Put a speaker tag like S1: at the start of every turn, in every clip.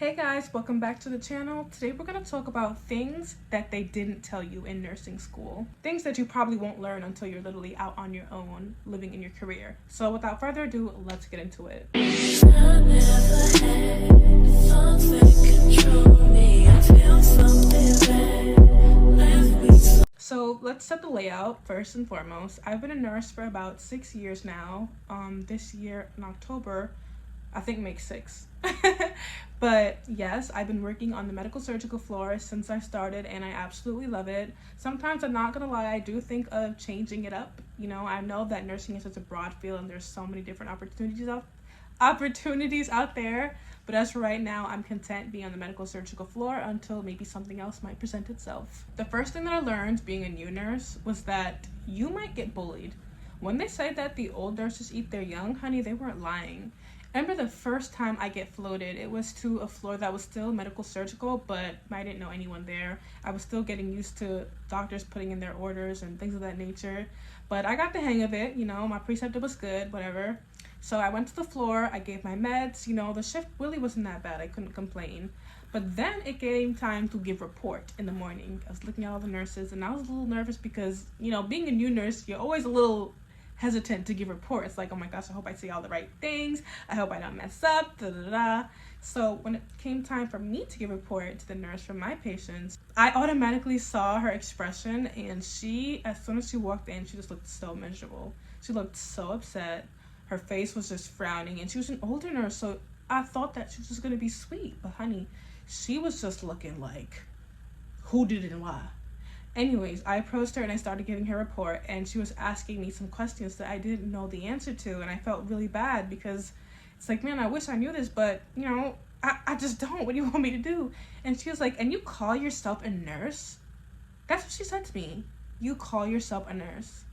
S1: Hey guys, welcome back to the channel. Today we're going to talk about things that they didn't tell you in nursing school. Things that you probably won't learn until you're literally out on your own, living in your career. So without further ado, let's get into it. So let's set the layout first and foremost. I've been a nurse for about 6 years now. This year in October, I think makes 6. But yes, I've been working on the medical surgical floor since I started and I absolutely love it. Sometimes, I'm not gonna lie, I do think of changing it up. You know, I know that nursing is such a broad field and there's so many different opportunities out there. But as for right now, I'm content being on the medical surgical floor until maybe something else might present itself. The first thing that I learned being a new nurse was that you might get bullied. When they say that the old nurses eat their young, honey, they weren't lying. I remember the first time I get floated, it was to a floor that was still medical surgical, but I didn't know anyone there. I was still getting used to doctors putting in their orders and things of that nature. But I got the hang of it, you know, my preceptor was good, whatever. So I went to the floor, I gave my meds, you know, the shift really wasn't that bad, I couldn't complain. But then it came time to give report in the morning. I was looking at all the nurses and I was a little nervous because, you know, being a new nurse, you're always a little hesitant to give reports. Like, oh my gosh, I hope I say all the right things. I hope I don't mess up. Da, da, da. So when it came time for me to give a report to the nurse for my patients, I automatically saw her expression, and she, as soon as she walked in, she just looked so miserable. She looked so upset. Her face was just frowning, and she was an older nurse, so I thought that she was just gonna be sweet. But honey, she was just looking like, who did it and why? Anyways, I approached her and I started giving her a report, and she was asking me some questions that I didn't know the answer to, and I felt really bad because it's like, man, I wish I knew this, but, you know, I just don't. What do you want me to do? And she was like, and you call yourself a nurse? That's what she said to me. You call yourself a nurse?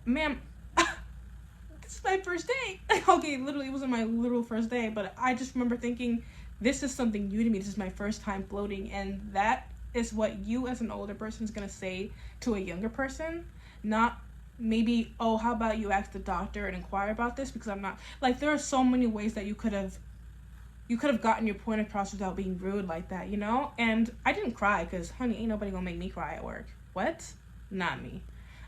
S1: Ma'am, this is my first day. Okay, literally, it wasn't my literal first day, but I just remember thinking, this is something new to me. This is my first time floating, and that is what you as an older person is going to say to a younger person, not maybe, oh, how about you ask the doctor and inquire about this, because I'm not, like, there are so many ways that you could have gotten your point across without being rude like that, you know? And I didn't cry because, honey, ain't nobody gonna make me cry at work. What? Not me.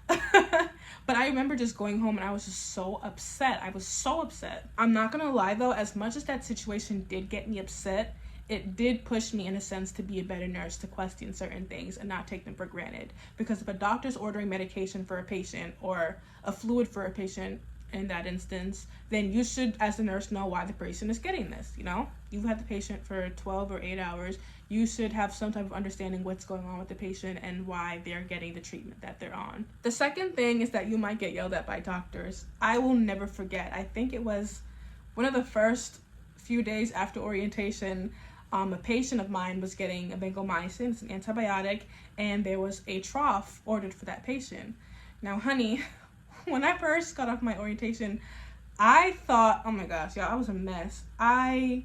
S1: But I remember just going home and I was just so upset. I was so upset. I'm not gonna lie though, as much as that situation did get me upset, it did push me in a sense to be a better nurse, to question certain things and not take them for granted. Because if a doctor's ordering medication for a patient or a fluid for a patient in that instance, then you should, as a nurse, know why the patient is getting this, you know? You've had the patient for 12 or 8 hours. You should have some type of understanding what's going on with the patient and why they're getting the treatment that they're on. The second thing is that you might get yelled at by doctors. I will never forget. I think it was one of the first few days after orientation, a patient of mine was getting a vancomycin, it's an antibiotic, and there was a trough ordered for that patient. Now, honey, when I first got off my orientation, I thought, oh my gosh, y'all, I was a mess. I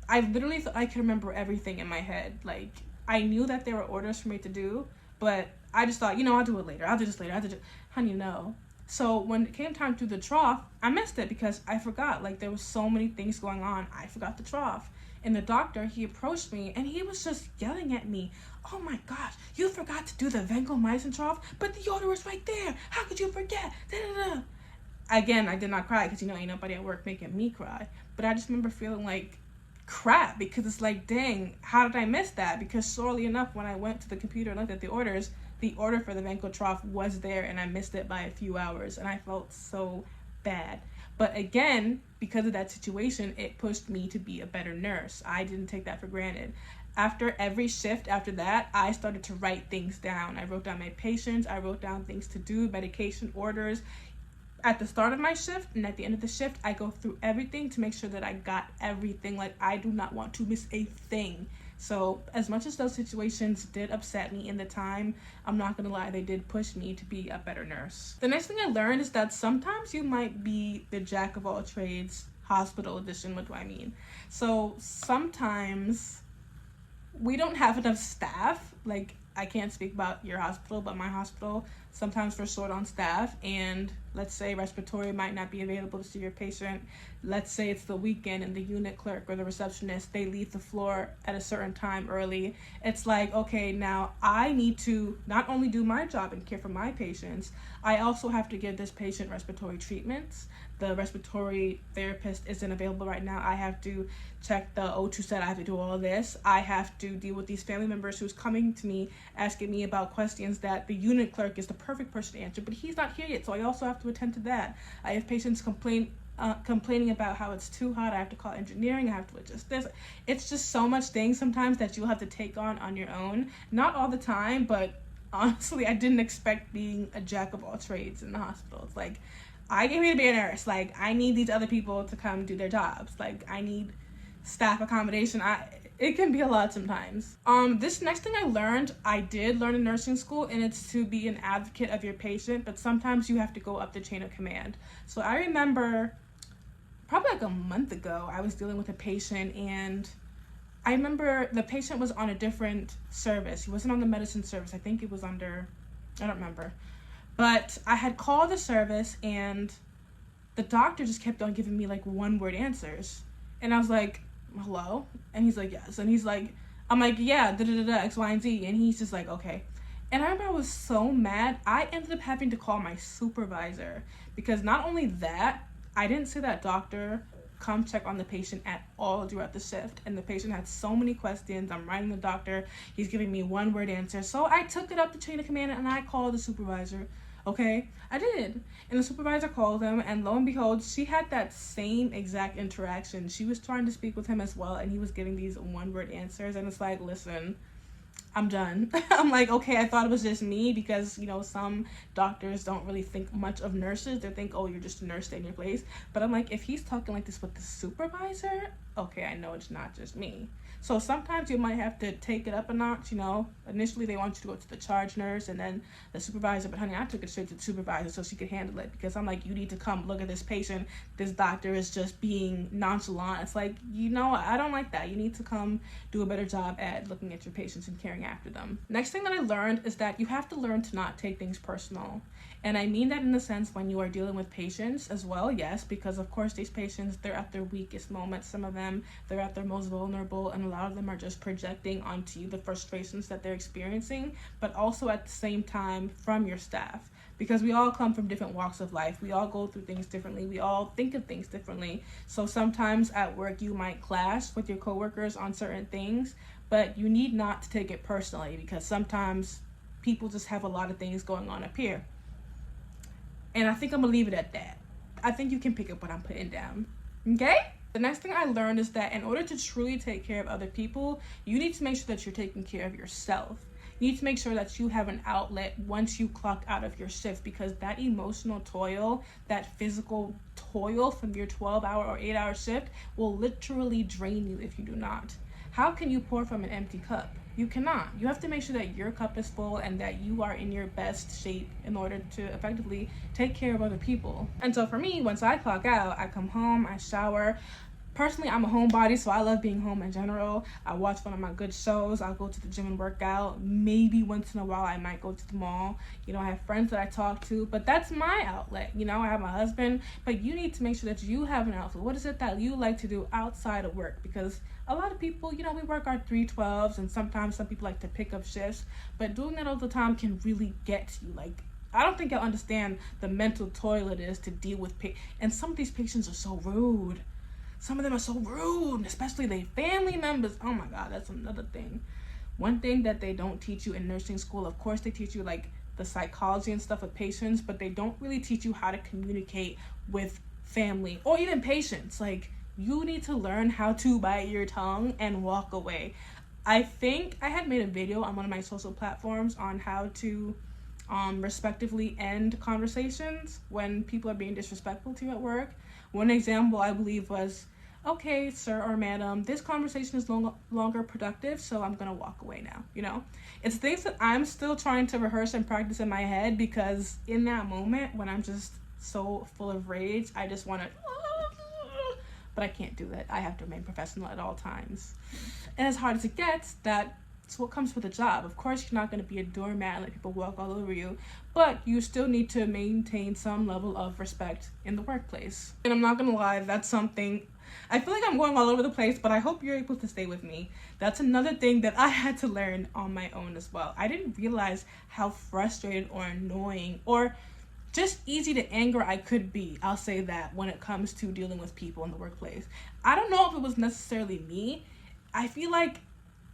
S1: literally thought I could remember everything in my head. Like, I knew that there were orders for me to do, but I just thought, you know, I'll do it later. I'll do this later. Honey, no. So when it came time to the trough, I missed it because I forgot. Like, there was so many things going on. I forgot the trough. And the doctor, he approached me and he was just yelling at me. Oh my gosh, you forgot to do the vancomycin trough, but the order was right there. How could you forget? Da-da-da. Again, I did not cry because, you know, ain't nobody at work making me cry. But I just remember feeling like crap because it's like, dang, how did I miss that? Because surely enough, when I went to the computer and looked at the orders, the order for the vanco trough was there and I missed it by a few hours and I felt so bad. But again, because of that situation, it pushed me to be a better nurse. I didn't take that for granted. After every shift after that, I started to write things down. I wrote down my patients. I wrote down things to do, medication orders. At the start of my shift and at the end of the shift, I go through everything to make sure that I got everything. Like, I do not want to miss a thing. So as much as those situations did upset me in the time, I'm not gonna lie, they did push me to be a better nurse. The next thing I learned is that sometimes you might be the jack of all trades, hospital edition. What do I mean? So sometimes we don't have enough staff. Like, I can't speak about your hospital, but my hospital, sometimes we're short on staff and Let's say respiratory might not be available to see your patient. Let's say it's the weekend and the unit clerk or the receptionist, they leave the floor at a certain time early. It's like, okay, now I need to not only do my job and care for my patients, I also have to give this patient respiratory treatments. The respiratory therapist isn't available right now. I have to check the O2 set. I have to do all this. I have to deal with these family members who's coming to me asking me about questions that the unit clerk is the perfect person to answer, but he's not here yet, so I also have to attend to that. I have patients complaining about how it's too hot. I have to call engineering. I have to adjust this. It's just so much things sometimes that you'll have to take on your own. Not all the time, but honestly, I didn't expect being a jack of all trades in the hospital. It's like, I came here to be a nurse. Like, I need these other people to come do their jobs. Like, I need staff accommodation. It can be a lot sometimes. This next thing I did learn in nursing school, and it's to be an advocate of your patient, but sometimes you have to go up the chain of command. So I remember probably like a month ago, I was dealing with a patient, and I remember the patient was on a different service. He wasn't on the medicine service. I think it was under, I don't remember. But I had called the service, and the doctor just kept on giving me like one-word answers. And I was like, hello? And he's like, yes. And he's like, I'm like, yeah, X, Y, and Z. And he's just like, okay. And I remember I was so mad. I ended up having to call my supervisor, because not only that, I didn't see that doctor come check on the patient at all throughout the shift. And the patient had so many questions. I'm writing the doctor. He's giving me one-word answers. So I took it up the chain of command and I called the supervisor. Okay, I did. And the supervisor called him, and lo and behold, she had that same exact interaction. She was trying to speak with him as well, and he was giving these one-word answers. And it's like, listen, I'm done. I'm like, okay, I thought it was just me, because, you know, some doctors don't really think much of nurses. They think, oh, you're just a nurse, stay in your place. But I'm like, if he's talking like this with the supervisor, okay, I know it's not just me. So sometimes you might have to take it up a notch, you know. Initially, they want you to go to the charge nurse and then the supervisor. But honey, I took it straight to the supervisor so she could handle it, because I'm like, you need to come look at this patient. This doctor is just being nonchalant. It's like, you know, I don't like that. You need to come do a better job at looking at your patients and caring after them. Next thing that I learned is that you have to learn to not take things personal. And I mean that in the sense when you are dealing with patients as well, yes, because of course these patients, they're at their weakest moments. Some of them, they're at their most vulnerable, and a lot of them are just projecting onto you the frustrations that they're experiencing, but also at the same time from your staff. Because we all come from different walks of life. We all go through things differently. We all think of things differently. So sometimes at work you might clash with your coworkers on certain things, but you need not to take it personally, because sometimes people just have a lot of things going on up here. And I think I'm gonna leave it at that. I think you can pick up what I'm putting down. Okay? The next thing I learned is that in order to truly take care of other people, you need to make sure that you're taking care of yourself. You need to make sure that you have an outlet once you clock out of your shift, because that emotional toil, that physical toil from your 12-hour or 8-hour shift will literally drain you if you do not. How can you pour from an empty cup? You cannot. You have to make sure that your cup is full and that you are in your best shape in order to effectively take care of other people. And so for me, once I clock out, I come home, I shower. Personally, I'm a homebody, so I love being home in general. I watch one of my good shows. I'll go to the gym and work out. Maybe once in a while, I might go to the mall. You know, I have friends that I talk to, but that's my outlet. You know, I have my husband, but you need to make sure that you have an outlet. What is it that you like to do outside of work? Because a lot of people, you know, we work our 312s, and sometimes some people like to pick up shifts, but doing that all the time can really get to you. Like, I don't think you'll understand the mental toil it is to deal with and some of these patients are so rude. Some of them are so rude, especially their family members. Oh my God, that's another thing. One thing that they don't teach you in nursing school, of course they teach you like the psychology and stuff with patients, but they don't really teach you how to communicate with family or even patients. Like, you need to learn how to bite your tongue and walk away. I think I had made a video on one of my social platforms on how to respectively end conversations when people are being disrespectful to you at work. One example I believe was, okay, sir or madam, this conversation is no longer productive, so I'm gonna walk away now. You know, it's things that I'm still trying to rehearse and practice in my head, because in that moment when I'm just so full of rage, I just want to, but I can't do that. I have to remain professional at all times. And as hard as it gets, that It's what comes with a job. Of course, you're not going to be a doormat and let people walk all over you, but you still need to maintain some level of respect in the workplace. And I'm not going to lie, that's something, I feel like I'm going all over the place, but I hope you're able to stay with me. That's another thing that I had to learn on my own as well. I didn't realize how frustrated or annoying or just easy to anger I could be. I'll say that when it comes to dealing with people in the workplace. I don't know if it was necessarily me. I feel like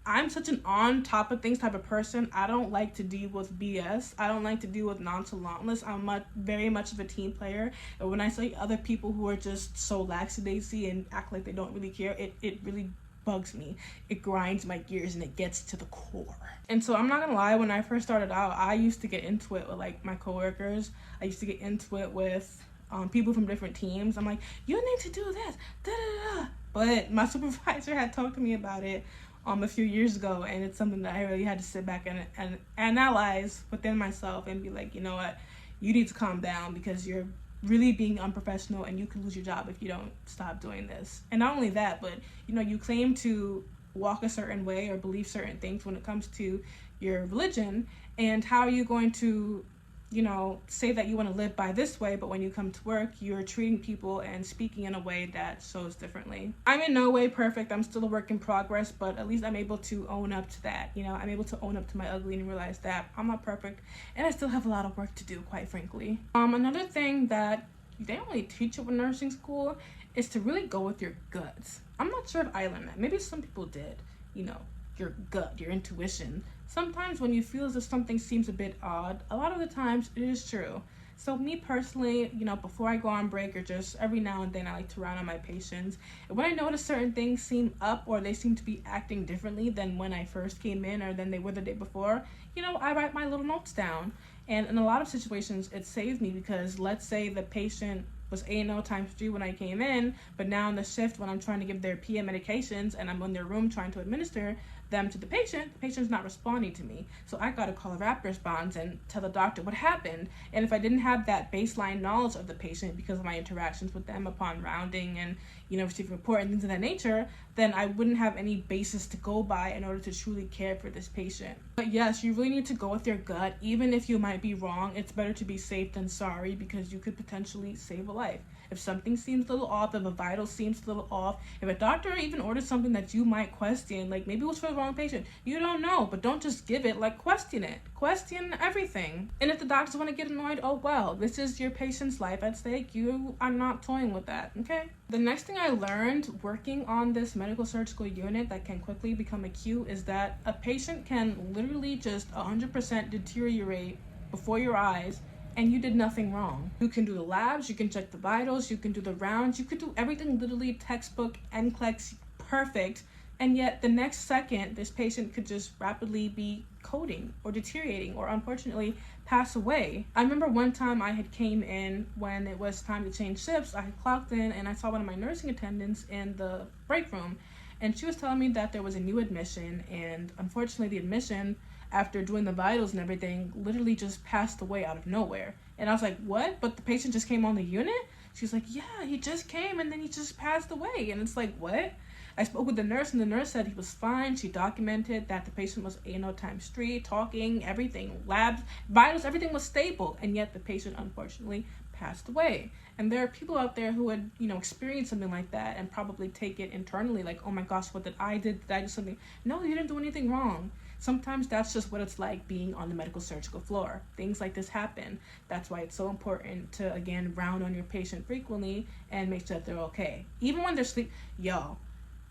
S1: I'm such an on top of things type of person. I don't like to deal with BS. I don't like to deal with nonchalantness. I'm very much of a team player. And when I see other people who are just so lackadaisy and act like they don't really care, it really bugs me. It grinds my gears and it gets to the core. And so I'm not gonna lie, when I first started out, I used to get into it with like my coworkers. I used to get into it with people from different teams. I'm like, you need to do this, da da da. But my supervisor had talked to me about it a few years ago, and it's something that I really had to sit back and analyze within myself and be like, you know what, you need to calm down because you're really being unprofessional and you could lose your job if you don't stop doing this. And not only that, but you know, you claim to walk a certain way or believe certain things when it comes to your religion, and how are you going to, you know, say that you want to live by this way, but when you come to work, you're treating people and speaking in a way that shows differently. I'm in no way perfect. I'm still a work in progress, but at least I'm able to own up to that. You know, I'm able to own up to my ugly and realize that I'm not perfect and I still have a lot of work to do, quite frankly. Another thing that they don't really teach you in nursing school is to really go with your guts. I'm not sure if I learned that. Maybe some people did, you know, your gut, your intuition. Sometimes when you feel as if something seems a bit odd, a lot of the times it is true. So me personally, you know, before I go on break or just every now and then, I like to round on my patients. And when I notice certain things seem up or they seem to be acting differently than when I first came in or than they were the day before, you know, I write my little notes down. And in a lot of situations, it saves me because let's say the patient was A&O times 3 when I came in, but now in the shift when I'm trying to give their PM medications and I'm in their room trying to administer them to the patient's not responding to me. So I gotta call a rapid response and tell the doctor what happened. And if I didn't have that baseline knowledge of the patient because of my interactions with them upon rounding and, you know, receiving report and things of that nature, then I wouldn't have any basis to go by in order to truly care for this patient. But yes, you really need to go with your gut. Even if you might be wrong, it's better to be safe than sorry because you could potentially save a life. If something seems a little off, if a vital seems a little off, if a doctor even orders something that you might question, like maybe it was for the wrong patient, you don't know, but don't just give it, like question it. Question everything. And if the doctors want to get annoyed, oh well, this is your patient's life at stake. You are not toying with that, okay? The next thing I learned working on this medical surgical unit that can quickly become acute is that a patient can literally just 100% deteriorate before your eyes and you did nothing wrong. You can do the labs, you can check the vitals, you can do the rounds, you could do everything literally textbook, NCLEX, perfect, and yet the next second, this patient could just rapidly be coding or deteriorating or unfortunately pass away. I remember one time I had came in when it was time to change shifts. I had clocked in and I saw one of my nursing attendants in the break room, and she was telling me that there was a new admission, and unfortunately the admission, after doing the vitals and everything, literally just passed away out of nowhere. And I was like, what? But the patient just came on the unit? She's like, yeah, he just came and then he just passed away. And it's like, what? I spoke with the nurse and the nurse said he was fine. She documented that the patient was A&O times 3, talking, everything, labs, vitals, everything was stable. And yet the patient unfortunately passed away. And there are people out there who would, you know, experience something like that and probably take it internally like, oh my gosh, what did I do? Did I do something? No, you didn't do anything wrong. Sometimes that's just what it's like being on the medical surgical floor. Things like this happen. That's why it's so important to, again, round on your patient frequently and make sure that they're okay. Even when they're asleep. Yo,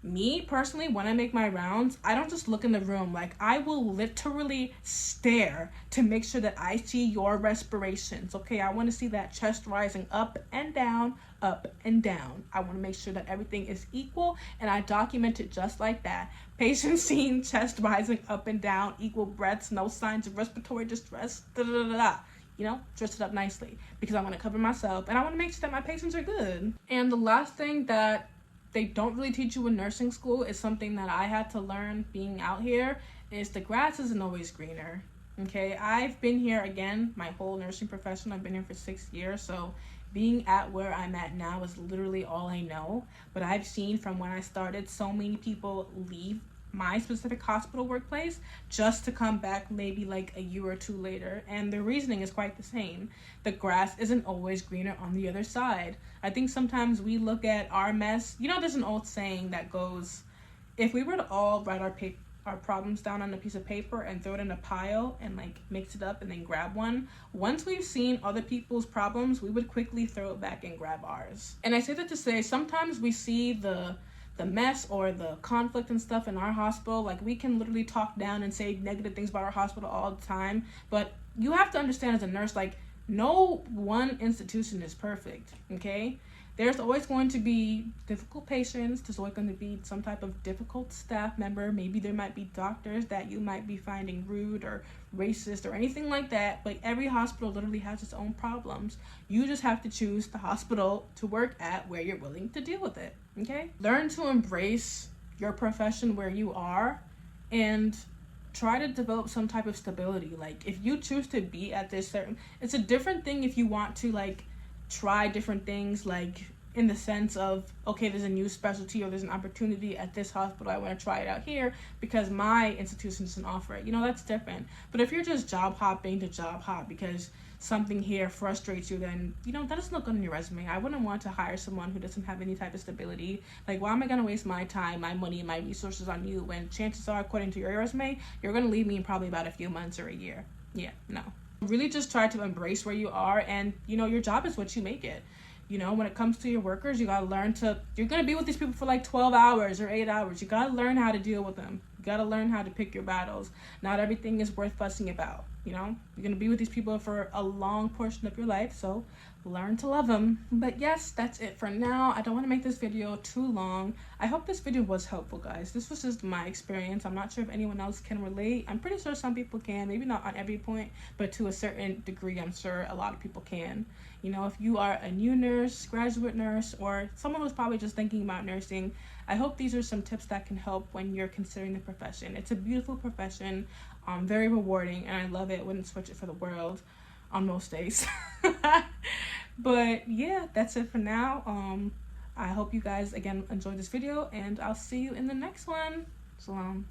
S1: me personally, when I make my rounds, I don't just look in the room. Like, I will literally stare to make sure that I see your respirations. Okay, I want to see that chest rising up and down, up and down. I want to make sure that everything is equal, and I document it just like that. Patient seen, chest rising up and down, equal breaths, no signs of respiratory distress, da da da da. You know, dress it up nicely because I want to cover myself and I want to make sure that my patients are good. And the last thing that they don't really teach you in nursing school is something that I had to learn being out here, is the grass isn't always greener. Okay, I've been here again my whole nursing profession. I've been here for 6 years, so being at where I'm at now is literally all I know. But I've seen from when I started so many people leave my specific hospital workplace just to come back maybe like a year or two later. And the reasoning is quite the same. The grass isn't always greener on the other side. I think sometimes we look at our mess. You know, there's an old saying that goes, if we were to all write our problems down on a piece of paper and throw it in a pile and like mix it up and then grab one, once we've seen other people's problems, we would quickly throw it back and grab ours. And I say that to say, sometimes we see the mess or the conflict and stuff in our hospital. Like, we can literally talk down and say negative things about our hospital all the time, but you have to understand as a nurse, like, no one institution is perfect, okay? There's always going to be difficult patients. There's always going to be some type of difficult staff member. Maybe there might be doctors that you might be finding rude or racist or anything like that. But every hospital literally has its own problems. You just have to choose the hospital to work at where you're willing to deal with it, okay? Learn to embrace your profession where you are and try to develop some type of stability. Like, if you choose to be at this certain, it's a different thing if you want to like try different things, like in the sense of, okay, there's a new specialty or there's an opportunity at this hospital, I want to try it out here because my institution doesn't offer it. You know, that's different. But if you're just job hopping to job hop because something here frustrates you, then, you know, that doesn't look good on your resume. I wouldn't want to hire someone who doesn't have any type of stability. Like, why am I going to waste my time, my money, and my resources on you when chances are, according to your resume, you're going to leave me in probably about a few months or a year? Yeah, no. Really just try to embrace where you are, and, you know, your job is what you make it. You know, when it comes to your workers, you got to learn to, you're going to be with these people for like 12 hours or 8 hours. You got to learn how to deal with them. You got to learn how to pick your battles. Not everything is worth fussing about, you know? You're going to be with these people for a long portion of your life, so learn to love them. But yes, that's it for now. I don't want to make this video too long. I hope this video was helpful, guys. This was just my experience. I'm not sure if anyone else can relate. I'm pretty sure some people can, maybe not on every point, but to a certain degree, I'm sure a lot of people can. You know, if you are a new nurse, graduate nurse, or someone who's probably just thinking about nursing, I hope these are some tips that can help when you're considering the profession. It's a beautiful profession, very rewarding, and I love it. Wouldn't switch it for the world on most days. But yeah, that's it for now. I hope you guys again enjoyed this video, and I'll see you in the next one. Salam.